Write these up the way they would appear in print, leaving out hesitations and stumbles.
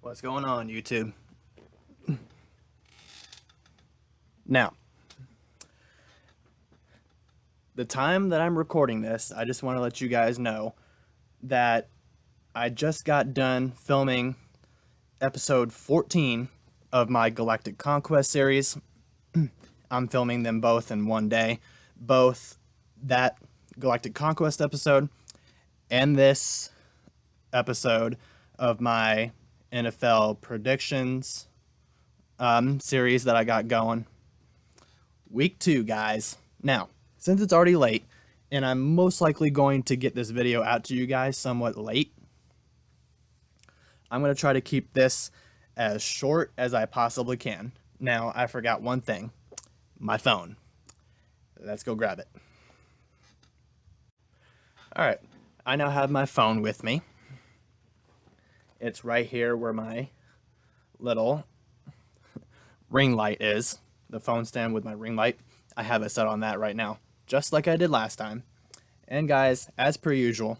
What's going on, YouTube? Now, the time that I'm recording this, I just want to let you guys know that I just got done filming episode 14 of my Galactic Conquest series. I'm filming them both in one day. Both that Galactic Conquest episode and this episode of my NFL predictions series that I got going. Week 2, guys. Now, since it's already late, and I'm most likely going to get this video out to you guys somewhat late, I'm going to try to keep this as short as I possibly can. Now, I forgot one thing. My phone. Let's go grab it. Alright, I now have my phone with me. It's right here where my little ring light is. The phone stand with my ring light. I have it set on that right now, just like I did last time. And guys, as per usual,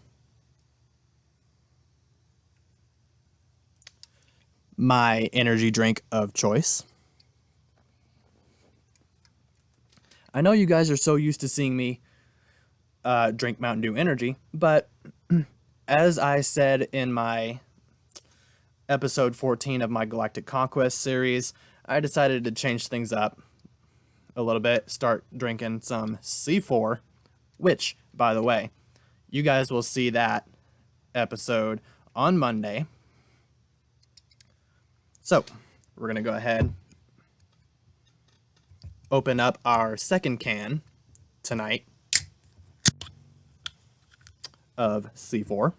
my energy drink of choice. I know you guys are so used to seeing me drink Mountain Dew Energy, but as I said in my episode 14 of my Galactic Conquest series, I decided to change things up a little bit, start drinking some C4, which, by the way, you guys will see that episode on Monday. So, we're going to go ahead, open up our second can tonight of C4.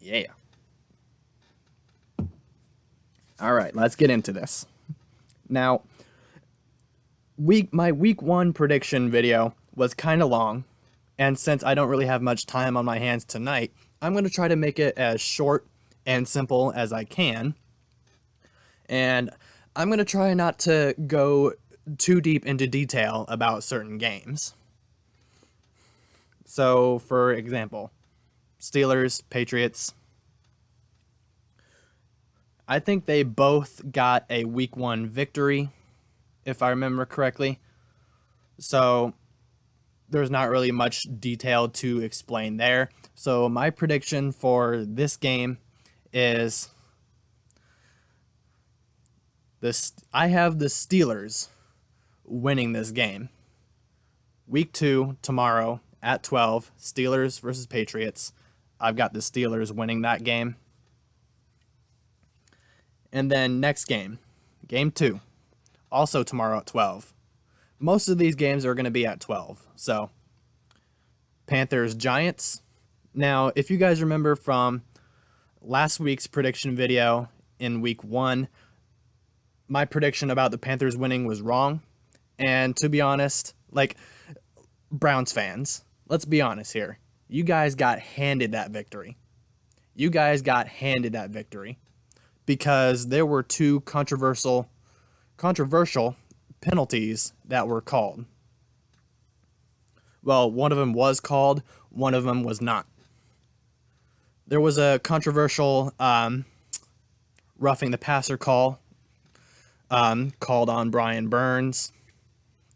Yeah. All right, let's get into this. Now, my week 1 prediction video was kind of long, and since I don't really have much time on my hands tonight, I'm going to try to make it as short and simple as I can. And I'm going to try not to go too deep into detail about certain games. So, for example, Steelers, Patriots. I think they both got a week 1 victory, if I remember correctly. So, there's not really much detail to explain there. So, my prediction for this game is I have the Steelers winning this game. Week 2, tomorrow at 12, Steelers versus Patriots. I've got the Steelers winning that game. And then next game, game 2, also tomorrow at 12. Most of these games are going to be at 12. So, Panthers Giants. Now, if you guys remember from last week's prediction video in week 1, my prediction about the Panthers winning was wrong. And to be honest, like, Browns fans, let's be honest here. You guys got handed that victory. Because there were 2 controversial penalties that were called. Well, one of them was called, one of them was not. There was a controversial roughing the passer call called on Brian Burns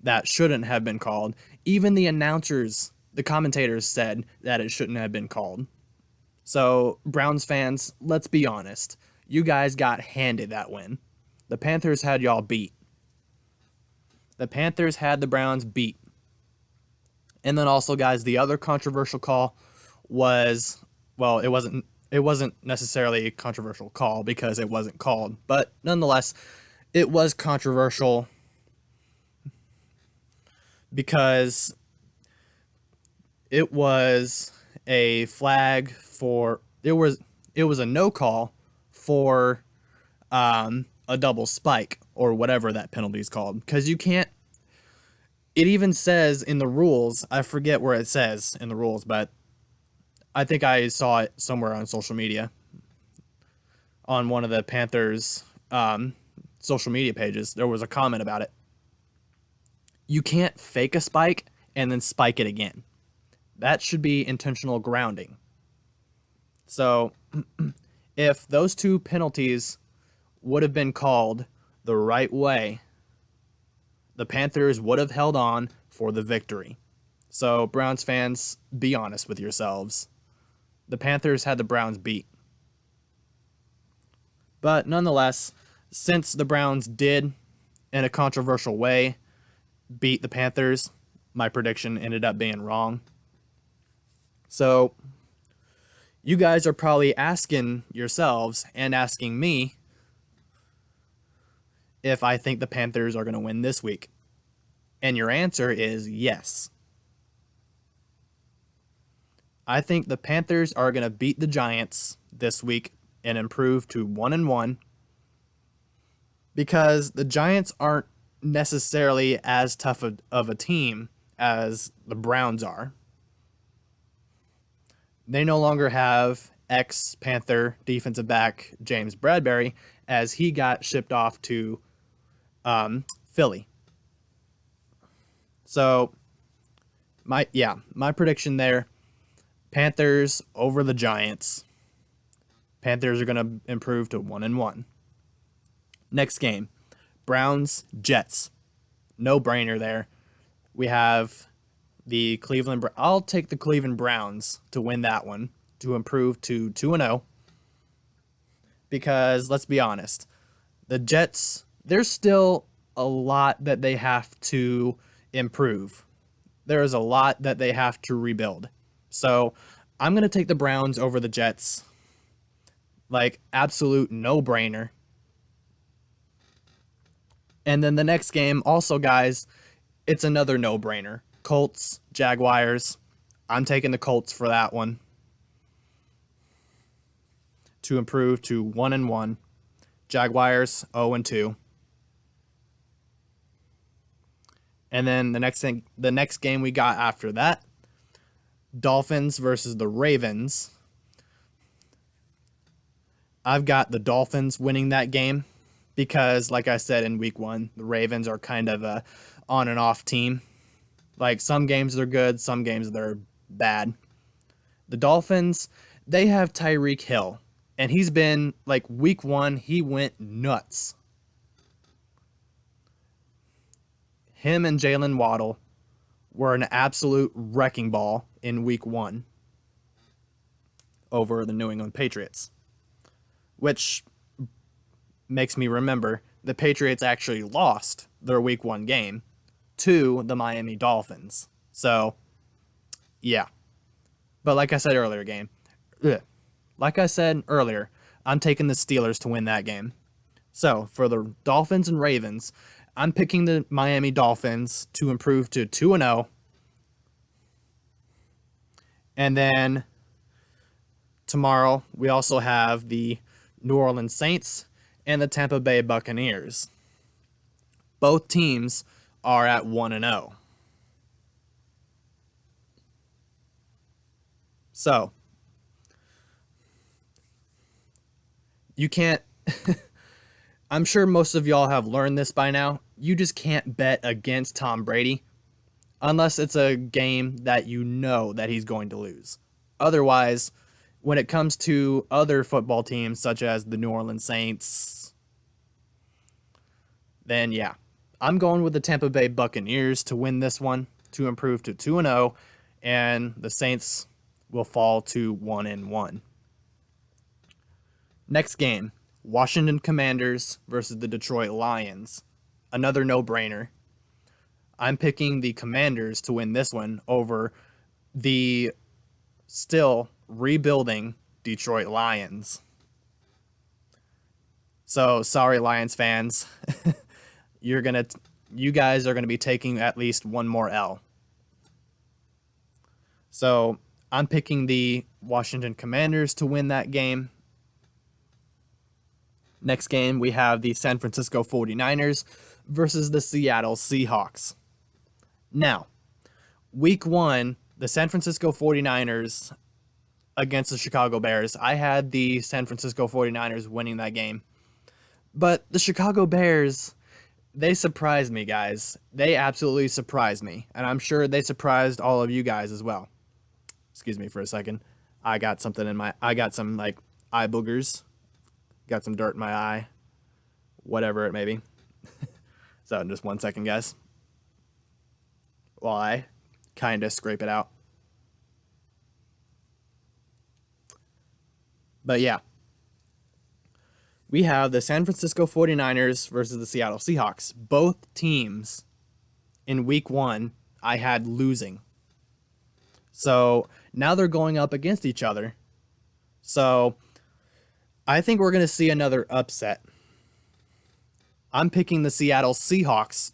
that shouldn't have been called. Even the announcers, the commentators said that it shouldn't have been called. So, Browns fans, let's be honest. You guys got handed that win. The Panthers had y'all beat. The Panthers had the Browns beat. And then also, guys, the other controversial call was, well, it wasn't necessarily a controversial call because it wasn't called, but nonetheless, it was controversial because it was a flag for it was a no call for a double spike or whatever that penalty is called, because you can't. It even says in the rules, I forget where it says in the rules, but I think I saw it somewhere on social media on one of the Panthers social media pages. There was a comment about it. You can't fake a spike and then spike it again. That should be intentional grounding. So if those two penalties would have been called the right way, the Panthers would have held on for the victory. So, Browns fans, be honest with yourselves. The Panthers had the Browns beat. But nonetheless, since the Browns did, in a controversial way, beat the Panthers, my prediction ended up being wrong. So, you guys are probably asking yourselves and asking me if I think the Panthers are going to win this week. And your answer is yes. I think the Panthers are going to beat the Giants this week and improve to 1-1 because the Giants aren't necessarily as tough of a team as the Browns are. They no longer have ex-Panther defensive back James Bradbury as he got shipped off to Philly. So, my prediction there, Panthers over the Giants. Panthers are going to improve to 1-1. Next game, Browns Jets. No brainer there. We have the Cleveland. I'll take the Cleveland Browns to win that one to improve to 2-0. Because let's be honest, the Jets, there's still a lot that they have to improve. There is a lot that they have to rebuild. So I'm going to take the Browns over the Jets. Like, absolute no-brainer. And then the next game, also, guys, it's another no-brainer. Colts, Jaguars. I'm taking the Colts for that one to improve to 1-1. Jaguars 0-2. And then the next game we got after that, Dolphins versus the Ravens. I've got the Dolphins winning that game because, like I said in week 1, the Ravens are kind of a on and off team. Like, some games they're good, some games they're bad. The Dolphins, they have Tyreek Hill, and he's been, like, week 1, he went nuts. Him and Jalen Waddle were an absolute wrecking ball in week 1 over the New England Patriots. Which makes me remember the Patriots actually lost their week 1 game to the Miami Dolphins. So, yeah. But like I said earlier, I'm taking the Steelers to win that game. So, for the Dolphins and Ravens, I'm picking the Miami Dolphins to improve to 2-0. And then tomorrow, we also have the New Orleans Saints and the Tampa Bay Buccaneers. Both teams are at 1-0. So, you can't... I'm sure most of y'all have learned this by now. You just can't bet against Tom Brady unless it's a game that you know that he's going to lose. Otherwise, when it comes to other football teams such as the New Orleans Saints, then yeah, I'm going with the Tampa Bay Buccaneers to win this one to improve to 2-0, and the Saints will fall to 1-1. Next game, Washington Commanders versus the Detroit Lions. Another no-brainer. I'm picking the Commanders to win this one over the still rebuilding Detroit Lions. So, sorry, Lions fans. You guys are going to be taking at least one more L. So, I'm picking the Washington Commanders to win that game. Next game, we have the San Francisco 49ers versus the Seattle Seahawks. Now, week 1, the San Francisco 49ers against the Chicago Bears. I had the San Francisco 49ers winning that game. But the Chicago Bears, they surprised me, guys. They absolutely surprised me. And I'm sure they surprised all of you guys as well. Excuse me for a second. I got some like eye boogers, got some dirt in my eye, whatever it may be. So just 1 second, guys, while I kind of scrape it out. But yeah, we have the San Francisco 49ers versus the Seattle Seahawks. Both teams in week 1 I had losing. So now they're going up against each other. So I think we're going to see another upset. I'm picking the Seattle Seahawks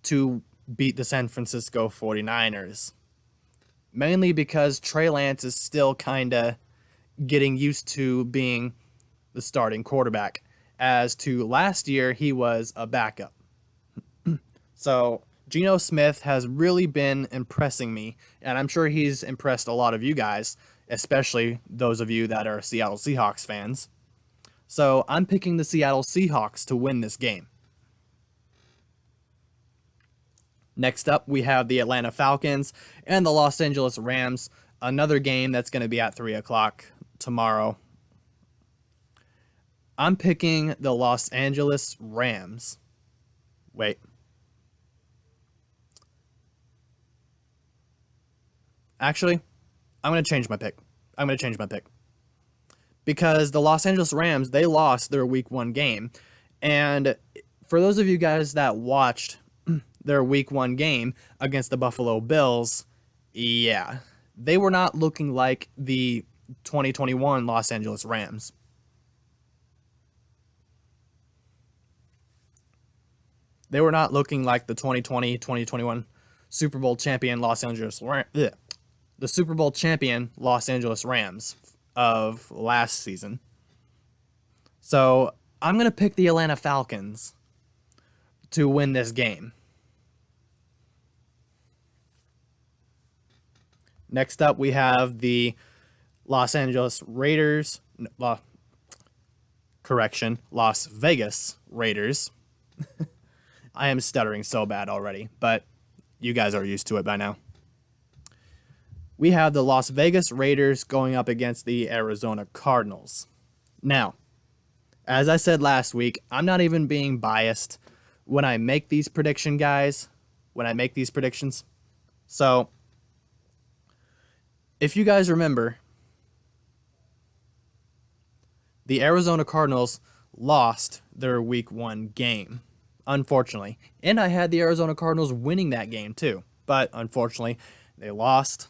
to beat the San Francisco 49ers. Mainly because Trey Lance is still kind of getting used to being the starting quarterback. As to last year, he was a backup. So Geno Smith has really been impressing me, and I'm sure he's impressed a lot of you guys, especially those of you that are Seattle Seahawks fans. So I'm picking the Seattle Seahawks to win this game. Next up, we have the Atlanta Falcons and the Los Angeles Rams, another game that's going to be at 3 o'clock tomorrow. I'm picking the Los Angeles Rams. Wait. Actually, I'm going to change my pick. Because the Los Angeles Rams, they lost their week 1 game. And for those of you guys that watched their week 1 game against the Buffalo Bills, yeah, they were not looking like the 2021 Los Angeles Rams. They were not looking like the 2020-2021 Super Bowl champion Los Angeles the Super Bowl champion Los Angeles Rams of last season. So I'm going to pick the Atlanta Falcons to win this game. Next up, we have the Los Angeles Raiders. Las Vegas Raiders. I am stuttering so bad already, but you guys are used to it by now. We have the Las Vegas Raiders going up against the Arizona Cardinals. Now, as I said last week, I'm not even being biased when I make these predictions, guys. So, if you guys remember, the Arizona Cardinals lost their week 1 game, unfortunately. And I had the Arizona Cardinals winning that game too, but unfortunately, they lost.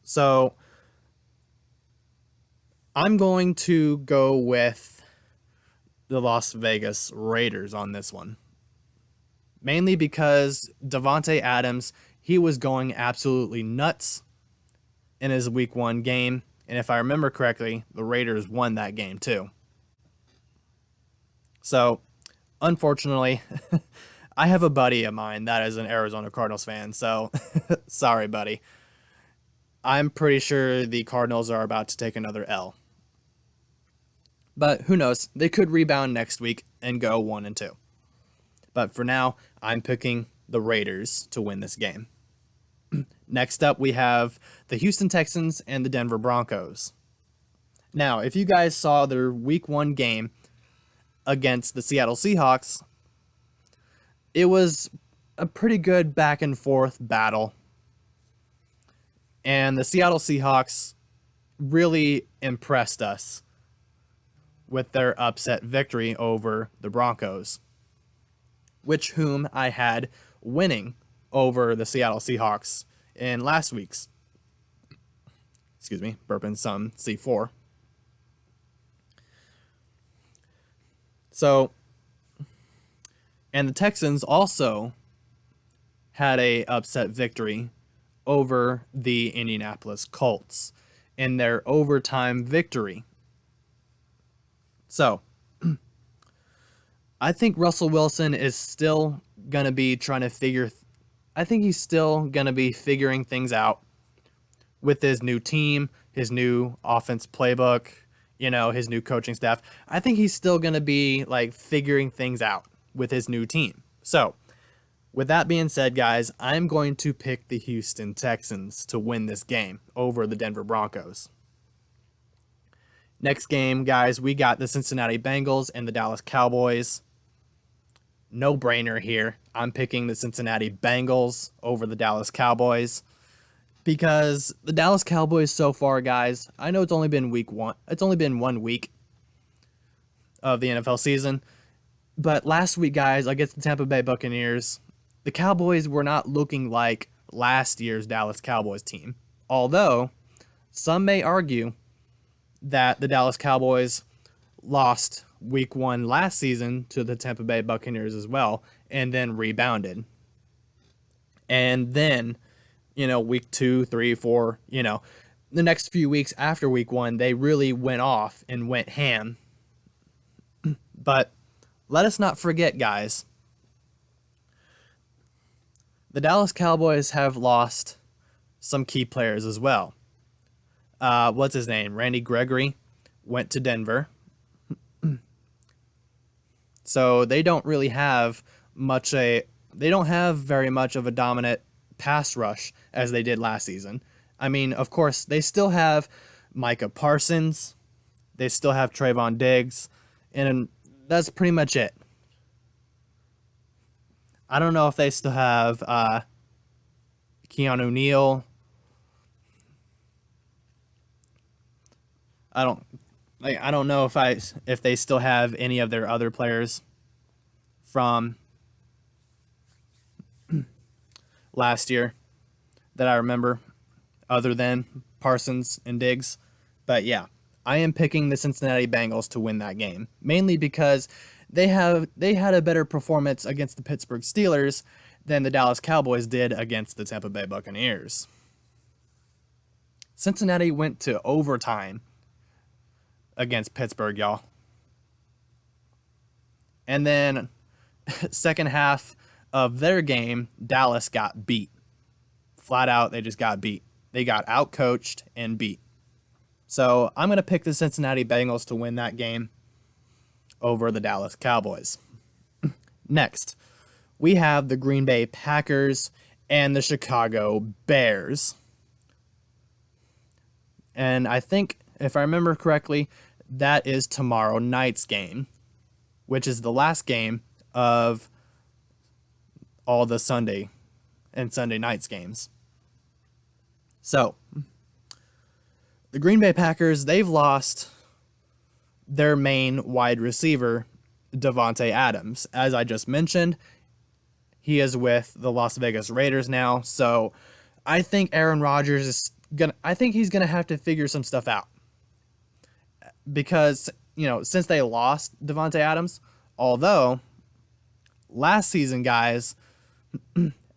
So I'm going to go with the Las Vegas Raiders on this one. Mainly because Davante Adams, he was going absolutely nuts in his week 1 game. And if I remember correctly, the Raiders won that game too. So, unfortunately, I have a buddy of mine that is an Arizona Cardinals fan. So, sorry, buddy. I'm pretty sure the Cardinals are about to take another L. But who knows? They could rebound next week and go 1-2. But for now, I'm picking the Raiders to win this game. Next up, we have the Houston Texans and the Denver Broncos. Now, if you guys saw their week 1 game against the Seattle Seahawks, it was a pretty good back and forth battle. And the Seattle Seahawks really impressed us with their upset victory over the Broncos, whom I had winning over the Seattle Seahawks in last week's, burping some C4. So, and the Texans also had a upset victory over the Indianapolis Colts in their overtime victory. So, I think Russell Wilson is still going to be he's still going to be figuring things out with his new team, his new offense playbook, his new coaching staff. I think he's still going to be figuring things out with his new team. So, with that being said, guys, I'm going to pick the Houston Texans to win this game over the Denver Broncos. Next game, guys, we got the Cincinnati Bengals and the Dallas Cowboys. No brainer here. I'm picking the Cincinnati Bengals over the Dallas Cowboys because the Dallas Cowboys so far, guys, I know it's only been week 1. It's only been 1 week of the NFL season, but last week, guys, against the Tampa Bay Buccaneers, the Cowboys were not looking like last year's Dallas Cowboys team. Although some may argue that the Dallas Cowboys lost week 1 last season to the Tampa Bay Buccaneers as well, and then rebounded. And then, week 2, 3, 4, the next few weeks after week 1, they really went off and went ham. But let us not forget, guys, the Dallas Cowboys have lost some key players as well. What's his name? Randy Gregory went to Denver. So they don't really have they don't have very much of a dominant pass rush as they did last season. I mean, of course, they still have Micah Parsons. They still have Trayvon Diggs. And that's pretty much it. I don't know if they still have Keanu Neal. I don't know if they still have any of their other players from last year that I remember other than Parsons and Diggs. But yeah, I am picking the Cincinnati Bengals to win that game, mainly because they had a better performance against the Pittsburgh Steelers than the Dallas Cowboys did against the Tampa Bay Buccaneers. Cincinnati went to overtime against Pittsburgh, y'all. And then second half of their game, Dallas got beat. Flat out, they just got beat. They got outcoached and beat. So I'm going to pick the Cincinnati Bengals to win that game over the Dallas Cowboys. Next, we have the Green Bay Packers and the Chicago Bears. And I think, if I remember correctly, that is tomorrow night's game, which is the last game of all the Sunday and Sunday night's games. So, the Green Bay Packers, they've lost their main wide receiver, Davante Adams. As I just mentioned, he is with the Las Vegas Raiders now. So, I think Aaron Rodgers he's gonna have to figure some stuff out. Because, since they lost Davante Adams, although last season, guys,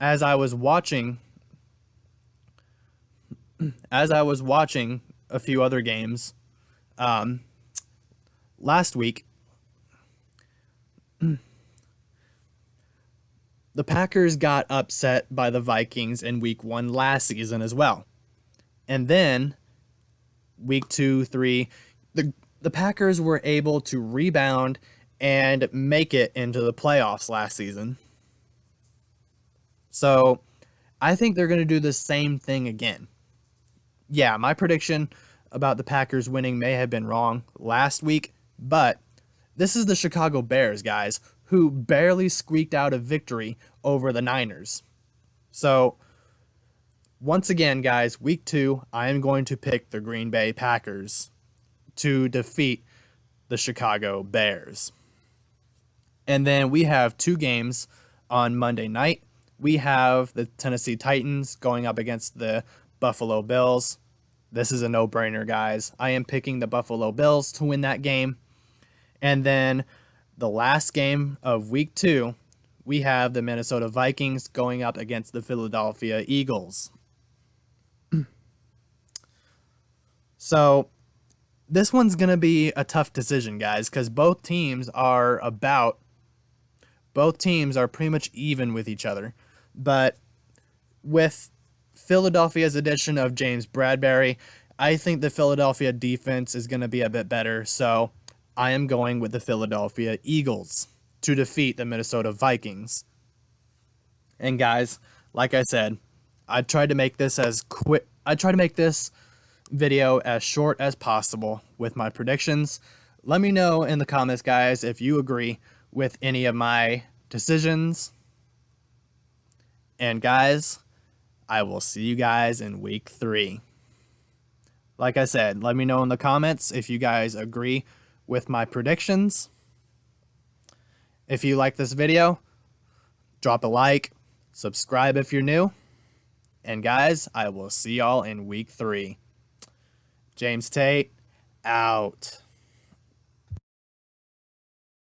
as I was watching a few other games last week, the Packers got upset by the Vikings in week 1 last season as well. And then week 2, 3, the Packers were able to rebound and make it into the playoffs last season. So I think they're going to do the same thing again. Yeah, my prediction about the Packers winning may have been wrong last week, but this is the Chicago Bears, guys, who barely squeaked out a victory over the Niners. So once again, guys, week 2, I am going to pick the Green Bay Packers to defeat the Chicago Bears. And then we have 2 games on Monday night. We have the Tennessee Titans going up against the Buffalo Bills. This is a no-brainer, guys. I am picking the Buffalo Bills to win that game. And then the last game of week 2, we have the Minnesota Vikings going up against the Philadelphia Eagles. So this one's going to be a tough decision, guys, because both teams are pretty much even with each other. But with Philadelphia's addition of James Bradbury, I think the Philadelphia defense is going to be a bit better. So I am going with the Philadelphia Eagles to defeat the Minnesota Vikings. And guys, like I said, I tried to make this video as short as possible with my predictions. Let me know in the comments, guys, if you agree with any of my decisions. And guys, I will see you guys in week 3. Like I said, let me know in the comments if you guys agree with my predictions. If you like this video, drop a like, subscribe if you're new. And guys, I will see y'all in week 3. James Tate, out.